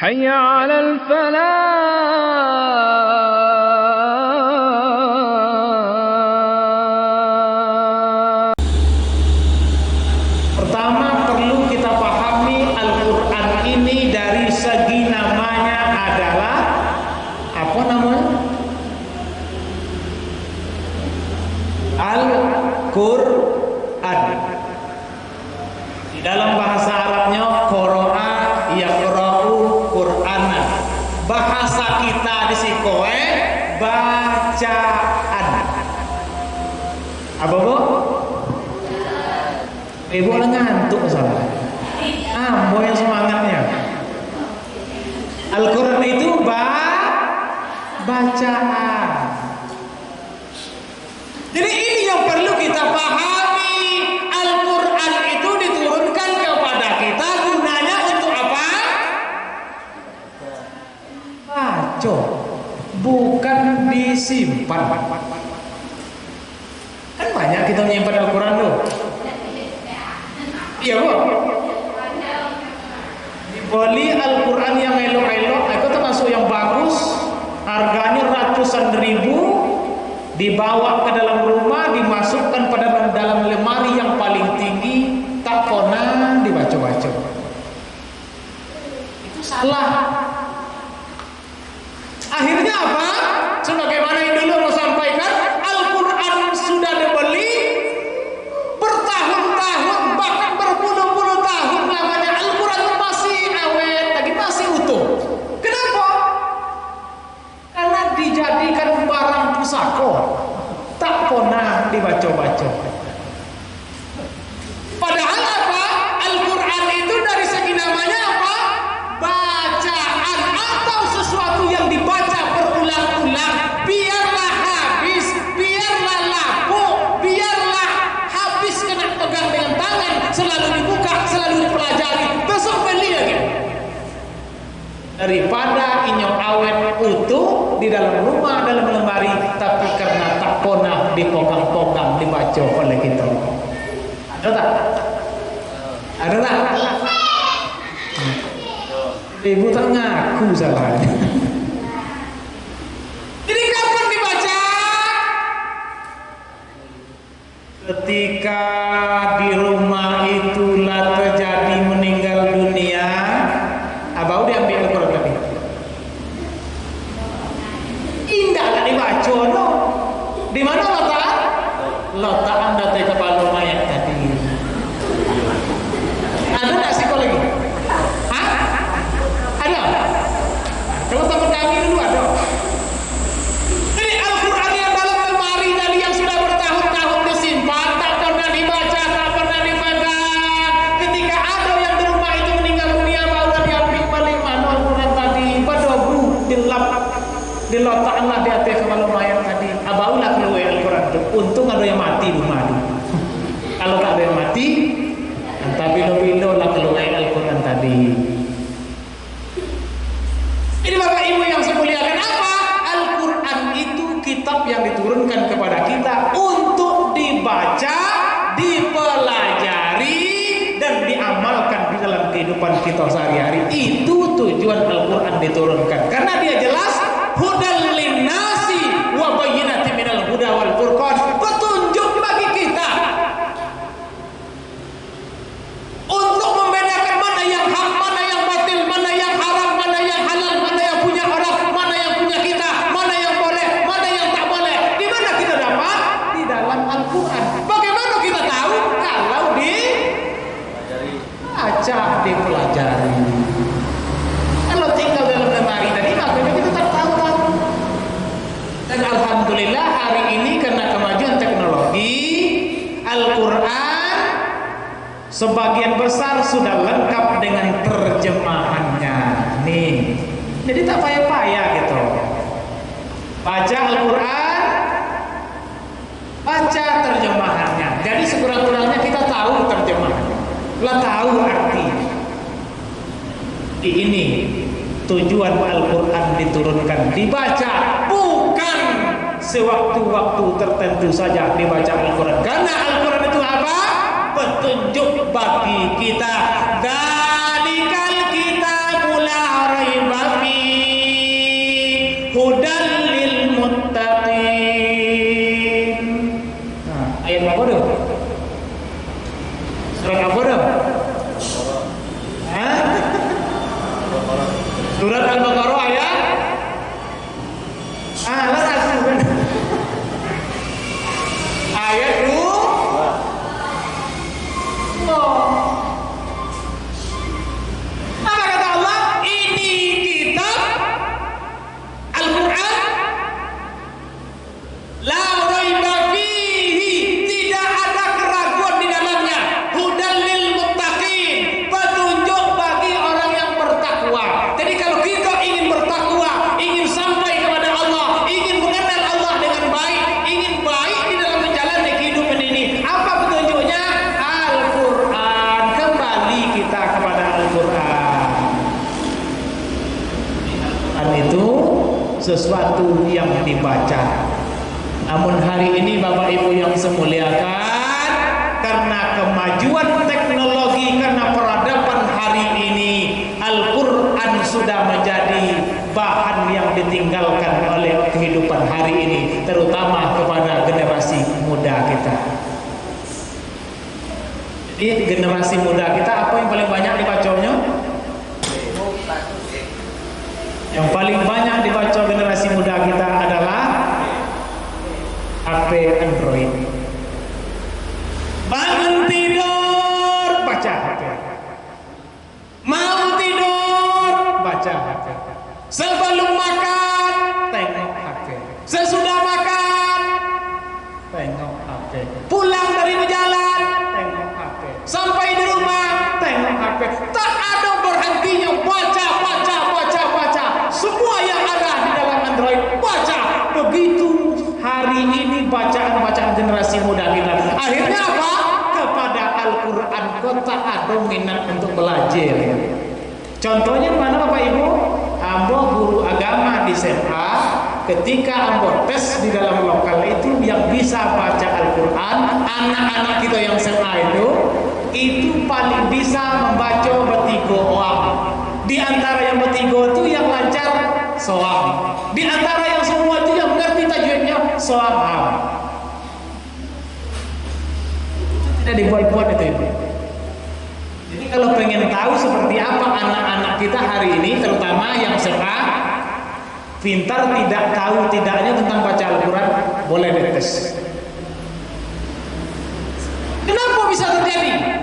حي على الفلاح. Pertama perlu kita pahami Al-Quran ini dari segi namanya adalah apa namanya? Al-Quran. Di dalam bahasa Arabnya qara'a yaqra'u Qur'anan. Bahasa kita di sikoe bacaan. Apa bu? Ibu ngantuk salah. Ambo yang semangatnya. Al-Quran itu bacaan. Jadi ini yang perlu kita pahami. Al-Quran itu diturunkan kepada kita gunanya untuk apa? Baca, bukan disimpan. Kan banyak kita menyimpan Al-Quran tuh. Iya bu. Dibeli Al-Quran yang elok-elok, itu termasuk yang bagus, harganya ratusan ribu, dibawa ke dalam rumah, dimasukkan pada dalam lemari yang paling tinggi, tak pernah dibaca-baca. Itu salah. Akhirnya apa? Sebagaimana yang dulu mau sampaikan, Al-Quran sudah dibeli bertahun-tahun, bahkan berpuluh-puluh tahun lamanya. Al-Quran masih awet lagi, masih utuh. Kenapa? Karena dijadikan barang pusaka, tak pernah dibaca-baca. Padahal apa? Al-Quran itu dari segi namanya apa? Bacaan atau sesuatu yang dibaca berulang-ulang. Biarlah habis, biarlah lapuk, biarlah habis kena pegang dengan tangan, selalu dibuka, selalu dipelajari, besok beli lagi. Daripada inyong awet utuh di dalam rumah, dalam lemari, tapi karena tak pernah dipogang-pogang, dibaca oleh kita. Ada tak? Ada tak? Ibu tak ngaku salahnya. Jadi kapan dibaca? Ketika di rumah itulah terjadi meninggal dunia, abau diambil Al-Quran tadi. Indahlah dibaca no. Di mana letak? Letak anda di kepala mayat tadi. Ada tak psikologi? Hah? Ada? Coba teman kami dulu ada. Jadi Al-Quran yang dalam lemari tadi yang sudah bertahun-tahun disimpan, tak pernah dibaca, tak pernah dipegang. Ketika ada yang di rumah itu meninggal dunia, baru diambil balik mana Al-Quran tadi. Berdebu, diletakkanlah di atas kepala mayat tadi. Abaulah keluar Al-Quran itu. Untung ada yang mati rumah itu. Kalau tak ada yang mati, tapi bilo-bilo lah keluar Al-Quran tadi. Ini Bapak Ibu yang saya muliakan, apa? Al-Quran itu kitab yang diturunkan kepada kita untuk dibaca, dipelajari, dan diamalkan di dalam kehidupan kita sehari-hari. Itu tujuan Al-Quran diturunkan. Karena dia jelas hudal linnasi wa bayyinatin minal huda wal furqan. Petunjuk bagi kita untuk membedakan mana yang hak, mana yang batil, mana yang haram, mana yang halal, mana yang punya orang, mana yang punya kita, mana yang boleh, mana yang tak boleh. Di mana kita dapat? Di dalam Al-Quran. Bagaimana kita tahu? Kalau dibaca, dipelajari. Kalau tinggal dalam lemari tadi, makanya kita tak tahu. Dan alhamdulillah hari ini karena kemajuan teknologi, Al-Quran sebagian besar sudah lengkap dengan terjemahannya. Nih, jadi tak payah-payah gitu. Baca Al-Quran, baca terjemahannya. Jadi sekurang-kurangnya kita tahu terjemahannya, lah tahu arti. Ini tujuan Al-Quran diturunkan, dibaca, bukan sewaktu-waktu tertentu saja dibaca Al-Quran. Karena Al-Quran itu apa? Petunjuk bagi kita. Dzalikal kitabul la raiba Surat Al-Baqarah ayat ayat 2. Apa kata Allah? Ini kitab Al-Quran la raiba fihi, tidak ada keraguan di dalamnya, hudal lil muttaqin, petunjuk bagi orang yang bertakwa. Jadi kalau kita ingin bertakwa, ingin sampai kepada Allah, ingin mengenal Allah dengan baik, ingin baik di dalam menjalani kehidupan ini, apa petunjuknya? Al-Quran. Kembali kita kepada Al-Quran. Al-Quran itu sesuatu yang dibaca. Namun hari ini Bapak Ibu yang saya muliakan, karena kemajuan teknologi, karena peradaban hari ini, Al-Quran sudah menjadi bahan yang ditinggalkan oleh kehidupan hari ini, terutama kepada generasi muda kita. Jadi generasi muda kita apa yang paling banyak dibacanya? Yang paling banyak dibaca generasi muda kita adalah HP Android. Bangun tidur baca HP. Mau tidur baca HP. Sebelum makan tengok HP. Sesudah makan tengok HP. Pulang dari berjalan tengok HP. Sampai di rumah tengok HP. Tak ada berhentinya baca. Semua yang ada di dalam Android baca. Begitu hari ini bacaan generasi muda kita. Akhirnya apa? Kepada Al-Quran kok tak ada minat untuk belajar. Contohnya mana Bapak Ibu? Ambo guru agama di SMA, ketika ambo tes di dalam lokal itu yang bisa baca Al-Quran, anak-anak kita yang SMA itu paling bisa membaca bertiga orang. Di antara yang bertiga itu yang lancar soal. Di antara yang semua itu yang mengerti tajwidnya soal. Tidak dibuat-buat itu Ibu. Jadi kalau pengen tahu seperti apa anak-anak kita hari ini, terutama yang SMA, pintar tidak tahu tidaknya tentang baca Al-Quran, boleh dites. Kenapa bisa terjadi?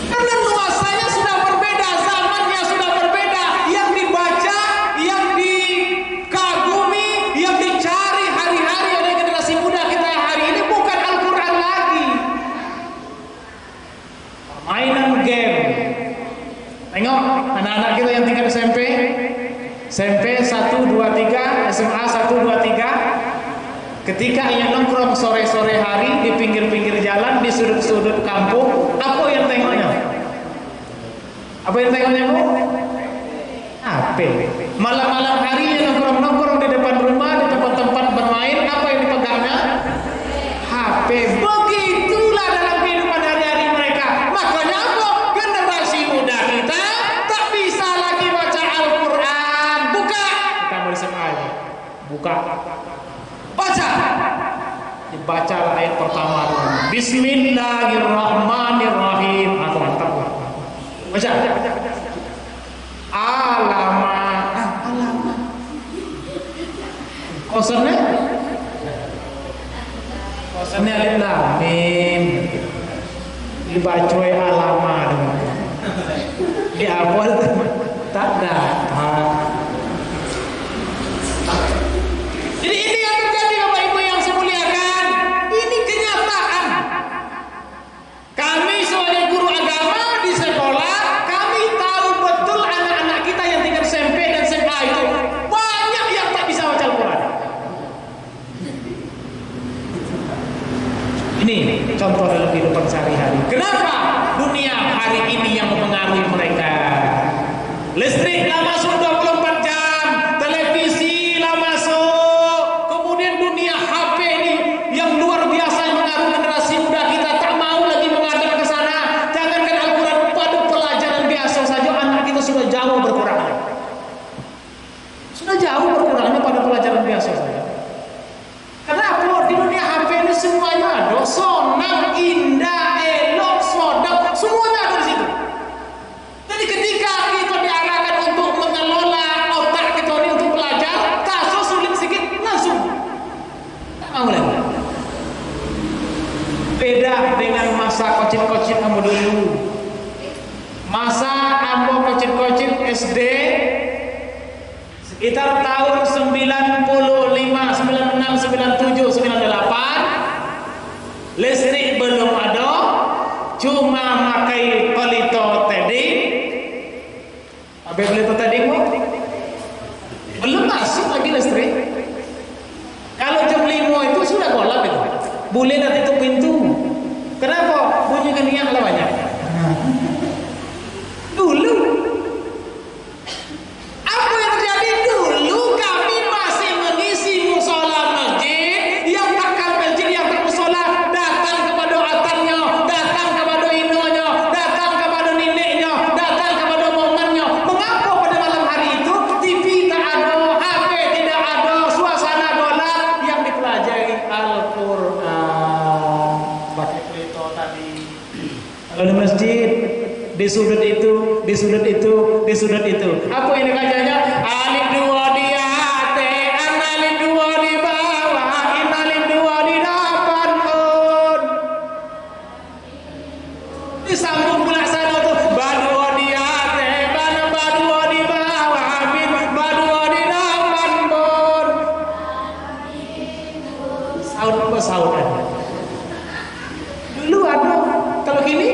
Karena nuansanya sudah berbeda, zamannya sudah berbeda. Yang dibaca, yang dikagumi, yang dicari hari-hari oleh generasi muda kita hari ini bukan Al-Quran lagi. Mainan game. Tengok anak-anak kita yang tinggal SMP 1, 2, 3, SMA 1, 2, 3. Ketika ingin nongkrong sore-sore hari di pinggir-pinggir jalan, di sudut-sudut kampung, apa yang tengoknya? Apa yang tengoknya Bu? HP. Malam-malam hari nongkrong-nongkrong di depan rumah, di tempat-tempat bermain, apa yang dipegangnya? HP. Begitulah dalam kehidupan hari-hari mereka. Makanya apa? Generasi muda kita tak bisa lagi baca Al-Quran. Buka. Kita mau disebut buka. Baca. Dibaca ayat pertama. Bismillahirrahmanirrahim. Aku mantap. Baca. Alamat. Kosannya alif lam mim. Dibaca alamat. Di apa? Tak dapat. Jadi ini yang terjadi Bapak Ibu yang saya muliakan. Ini kenyataan. Kami sebagai guru agama di sekolah, kami tahu betul anak-anak kita yang tinggal SMP dan SMA itu banyak yang tak bisa baca Al-Quran. Ini contoh dalam kehidupan sehari-hari. Kenapa dunia hari ini yang mempengaruhi mereka? Listrik lah masuk 24 jam, televisi lah masuk, kemudian dunia HP ini yang luar biasa yang mengaruhi generasi muda kita tak mau lagi menghadap ke sana. Jangankan Al-Quran, pada pelajaran biasa saja anak kita sudah jauh berkurangnya. Sudah jauh berkurangnya pada pelajaran biasa saja. Kenapa? Di dunia HP ini semuanya ada, sonang, indah, elok, sodok, semuanya ada di situ. Jadi ketika kocit-kocit SD sekitar tahun 95, 96, 97, 98, listrik belum ada, cuma pakai pelito tadi. Apa pelito tadi bu? Belum masuk lagi listrik. Kalau jam 5 itu sudah golap itu. Boleh nanti tutup pintu. Kenapa? Bunyi geniang lah banyak. Dulu apa yang terjadi? Dulu kami masih mengisi musola masjid. Yang tak ke masjid, yang tak musola, datang kepada atannya, datang kepada inonya, datang kepada neneknya, datang kepada momennya. Mengapa pada malam hari itu TV tak ada, HP tidak ada, suasana golap, yang dipelajari Al-Quran. Pakai pelito tadi. Kalau di masjid, di sudut itu, di sudut itu, di sudut itu. Apa ini kajiannya? Alif dua di atas, alif dua di bawah, alif dua di depan. Disambung pula sana tuh. Badua di atas, badua di bawah, badua di depan pun. Saud apa saud? Dulu ada. Kalau gini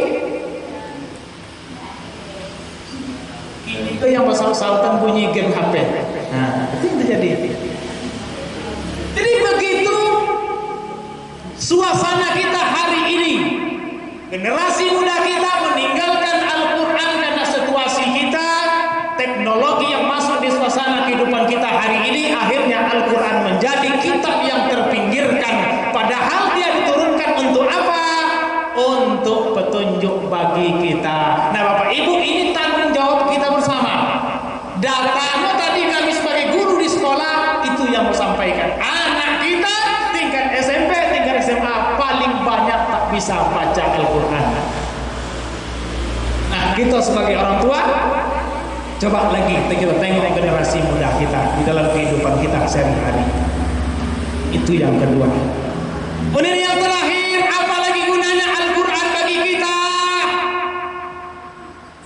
itu yang saut-sautan bunyi gen HP. Nah, itu yang terjadi. Jadi begitu suasana kita hari ini. Generasi muda kita meninggalkan Al-Quran karena situasi kita, teknologi yang masuk di suasana kehidupan kita hari ini, akhirnya Al-Quran menjadi kitab yang terpinggirkan. Padahal dia diturunkan untuk apa? Untuk petunjuk bagi kita. Nah Bapak Ibu, ini tanggung jawab kita bersama. Datanya tadi kami sebagai guru di sekolah itu yang mau sampaikan. Anak kita tingkat SMP, tingkat SMA paling banyak tak bisa baca Al-Quran. Nah kita sebagai orang tua, coba lagi kita tengok generasi muda kita di dalam kehidupan kita sehari-hari. Itu yang kedua. Kemudian yang terakhir, apalagi gunanya Al-Quran bagi kita?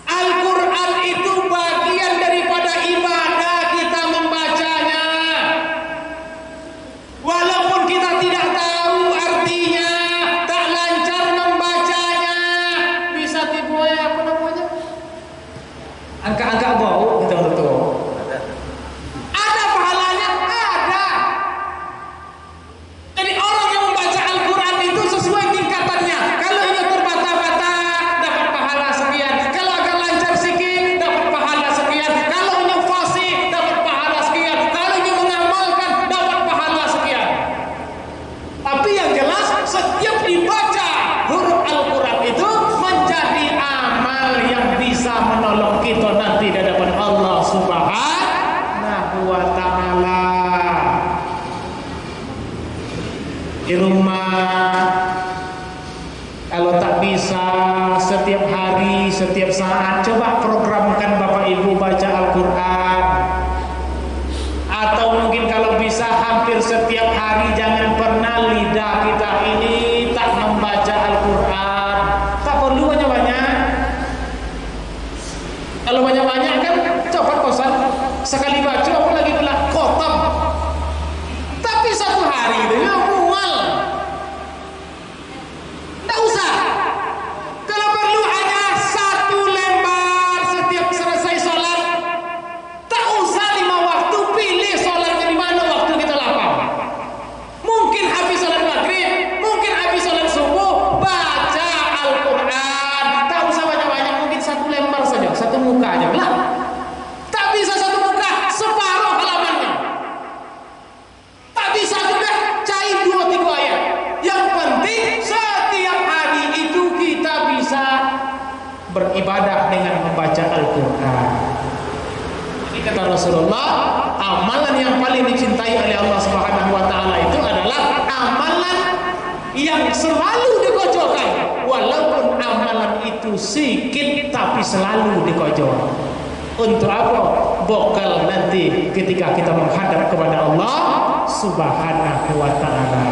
Al-Quran itu bagian daripada ibadah kita membacanya. Walaupun kita tidak tahu artinya, tak lancar membacanya, bisa tipu apa namanya? Angka-angka bau kita betul. Ada pahalanya, ada. Jadi orang yang membaca Al-Quran itu sesuai tingkatannya. Kalau ini terbata-bata dapat pahala sekian. Kalau agak lancar sedikit dapat pahala sekian. Kalau ini fasih dapat pahala sekian. Kalau ini mengamalkan dapat pahala sekian. Tapi yang jelas setiap dibaca huruf Al-Quran itu menjadi amal yang bisa menolong kita nanti di hadapan Allah Subhanahu wa Ta'ala. Di rumah kalau tak bisa setiap hari, setiap saat, coba programkan Bapak Ibu baca Al-Quran. Atau mungkin kalau bisa hampir setiap hari, jangan pernah lidah kita ini tak membaca Al-Quran. Tak perlu banyak-banyak. Kalau banyak-banyak kan cepat bosan. Sekali baca apalagi pula khotam. Tapi satu hari itu ya mual. Tak usah. Kalau perlu hanya satu lembar setiap selesai sholat. Tak usah 5 waktu, pilih sholatnya di mana waktu kita lapang. Mungkin habis sholat maghrib, mungkin habis sholat subuh, baca Al-Quran. Tak usah banyak-banyak, mungkin satu lembar saja, satu muka aja. Lah. Tak bisa satu muka, separuh halamannya. Tak bisa juga cair 2-3 ayat. Yang penting setiap hari itu kita bisa beribadah dengan membaca Al-Quran. Ini kata Rasulullah, amalan yang paling dicintai oleh Allah Subhanahu wa Ta'ala itu adalah amalan yang selalu dikojokkan. Walaupun amalan itu sedikit tapi selalu dikojok. Untuk apa? Bekal nanti ketika kita menghadap kepada Allah Subhanahu wa Ta'ala.